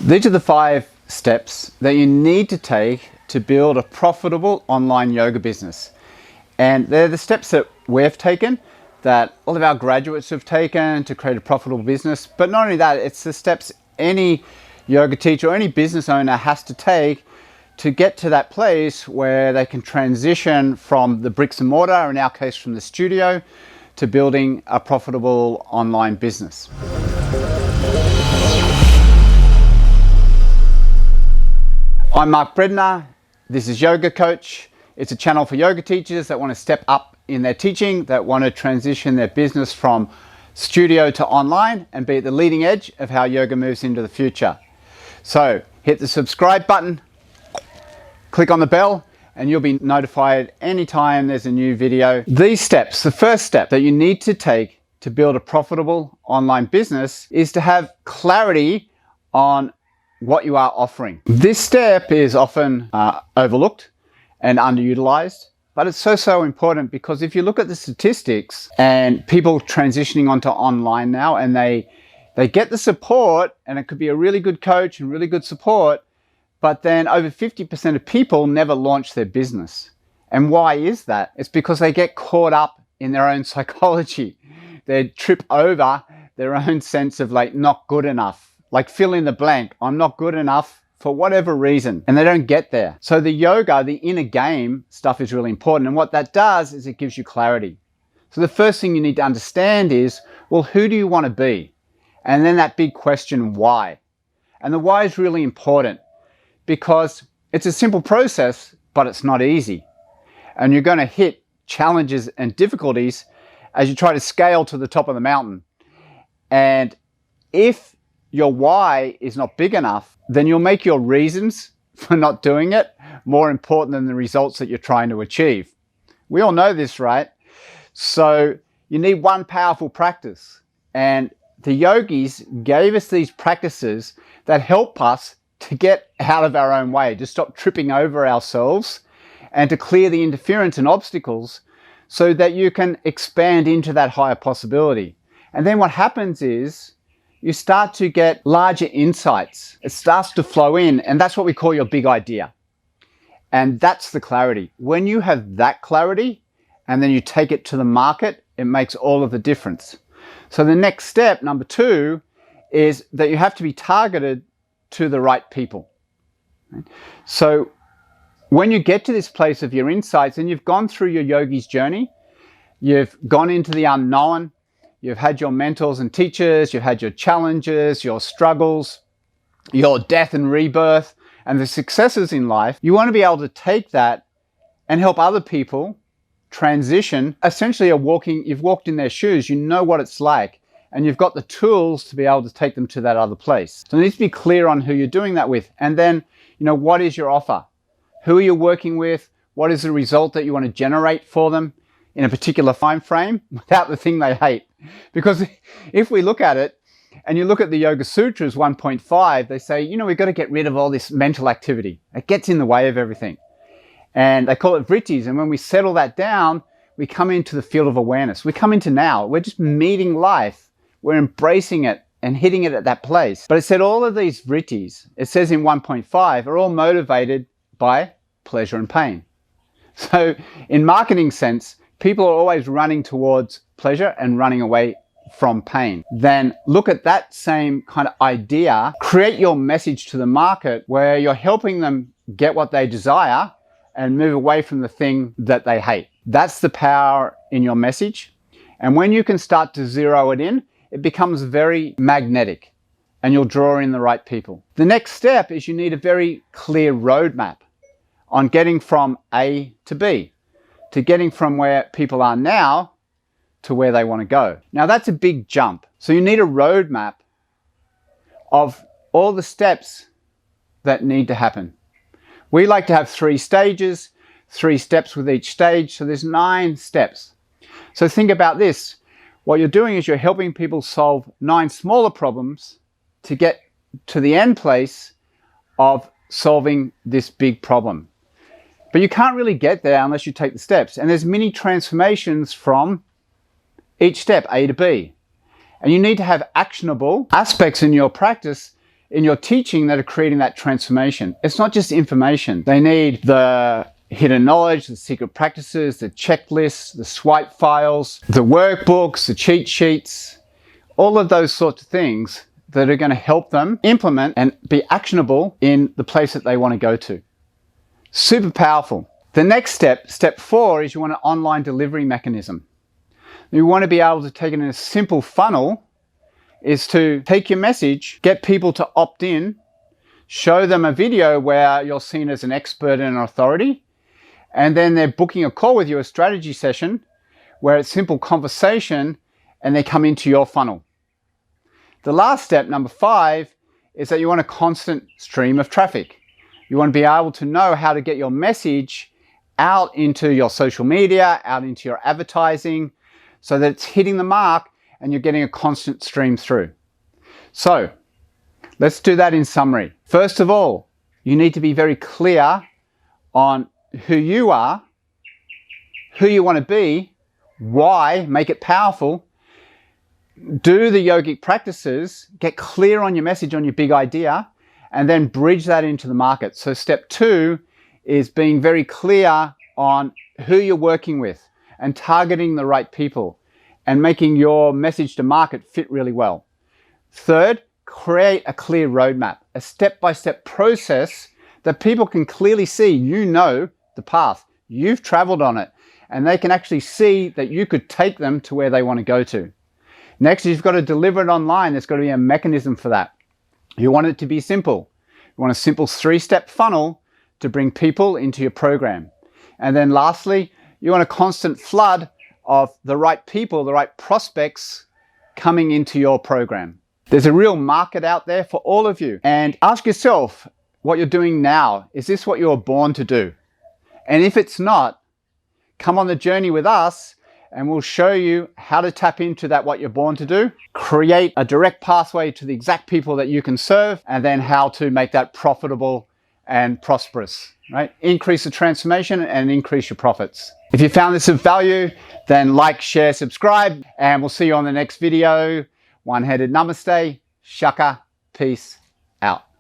These are the 5 steps that you need to take to build a profitable online yoga business. And they're the steps that we've taken, that all of our graduates have taken to create a profitable business. But not only that, it's the steps any yoga teacher or any business owner has to take to get to that place where they can transition from the bricks and mortar, in our case from the studio, to building a profitable online business. I'm Mark Breadner. This is YogaCoach. It's a channel for yoga teachers that want to step up in their teaching, that want to transition their business from studio to online and be at the leading edge of how yoga moves into the future. So hit the subscribe button, click on the bell, and you'll be notified anytime there's a new video. These steps, the first step that you need to take to build a profitable online business is to have clarity on what you are offering. This step is often overlooked and underutilized, but it's so important, because if you look at the statistics and people transitioning onto online now, and they get the support, and it could be a really good coach and really good support, but then over 50% of people never launch their business. And why is that? It's because they get caught up in their own psychology. They trip over their own sense of like not good enough. Like fill in the blank, I'm not good enough for whatever reason, and they don't get there. So the yoga, the inner game stuff is really important, and what that does is it gives you clarity. So the first thing you need to understand is, well, who do you want to be? And then that big question, why? And the why is really important, because it's a simple process, but it's not easy. And you're going to hit challenges and difficulties as you try to scale to the top of the mountain. And if your why is not big enough, then you'll make your reasons for not doing it more important than the results that you're trying to achieve. We all know this, right? So you need one powerful practice. And the yogis gave us these practices that help us to get out of our own way, to stop tripping over ourselves and to clear the interference and obstacles so that you can expand into that higher possibility. And then what happens is you start to get larger insights. It starts to flow in, and that's what we call your big idea. And that's the clarity. When you have that clarity and then you take it to the market, it makes all of the difference. So the next step, number 2, is that you have to be targeted to the right people. So when you get to this place of your insights and you've gone through your yogi's journey, you've gone into the unknown, you've had your mentors and teachers, you've had your challenges, your struggles, your death and rebirth, and the successes in life, you want to be able to take that and help other people transition. Essentially, you've walked in their shoes, you know what it's like, and you've got the tools to be able to take them to that other place. So you need to be clear on who you're doing that with. And then, what is your offer? Who are you working with? What is the result that you want to generate for them in a particular time frame without the thing they hate? Because if we look at it, and you look at the Yoga Sutras 1.5, they say, we've got to get rid of all this mental activity. It gets in the way of everything. And they call it vrittis. And when we settle that down, we come into the field of awareness. We come into now. We're just meeting life. We're embracing it and hitting it at that place. But it said all of these vrittis, it says in 1.5, are all motivated by pleasure and pain. So in marketing sense, people are always running towards pleasure and running away from pain. Then look at that same kind of idea, create your message to the market where you're helping them get what they desire and move away from the thing that they hate. That's the power in your message. And when you can start to zero it in, it becomes very magnetic and you'll draw in the right people. The next step is you need a very clear roadmap on getting from A to B, to getting from where people are now to where they want to go. Now that's a big jump. So you need a roadmap of all the steps that need to happen. We like to have 3 stages, 3 steps with each stage. So there's 9 steps. So think about this. What you're doing is you're helping people solve 9 smaller problems to get to the end place of solving this big problem. But you can't really get there unless you take the steps. And there's many transformations from each step, A to B. And you need to have actionable aspects in your practice in your teaching that are creating that transformation. It's not just information. They need the hidden knowledge, the secret practices, the checklists, the swipe files, the workbooks, the cheat sheets, all of those sorts of things that are going to help them implement and be actionable in the place that they want to go to. Super powerful. The next step, step 4, is you want an online delivery mechanism. You want to be able to take it in a simple funnel, is to take your message, get people to opt in, show them a video where you're seen as an expert and an authority, and then they're booking a call with you, a strategy session, where it's simple conversation, and they come into your funnel. The last step, number 5, is that you want a constant stream of traffic. You want to be able to know how to get your message out into your social media, out into your advertising, so that it's hitting the mark and you're getting a constant stream through. So let's do that in summary. First of all, you need to be very clear on who you are, who you want to be, why, make it powerful, do the yogic practices, get clear on your message, on your big idea, and then bridge that into the market. So step 2 is being very clear on who you're working with and targeting the right people and making your message to market fit really well. Third, create a clear roadmap, a step-by-step process that people can clearly see. You know the path, you've traveled on it, and they can actually see that you could take them to where they want to go to. Next, you've got to deliver it online. There's got to be a mechanism for that. You want it to be simple. You want a simple 3-step funnel to bring people into your program. And then lastly, you want a constant flood of the right people, the right prospects coming into your program. There's a real market out there for all of you. And ask yourself what you're doing now. Is this what you were born to do? And if it's not, come on the journey with us and we'll show you how to tap into that, what you're born to do, create a direct pathway to the exact people that you can serve, and then how to make that profitable and prosperous, right? Increase the transformation and increase your profits. If you found this of value, then like, share, subscribe, and we'll see you on the next video. One-headed namaste, shaka, peace out.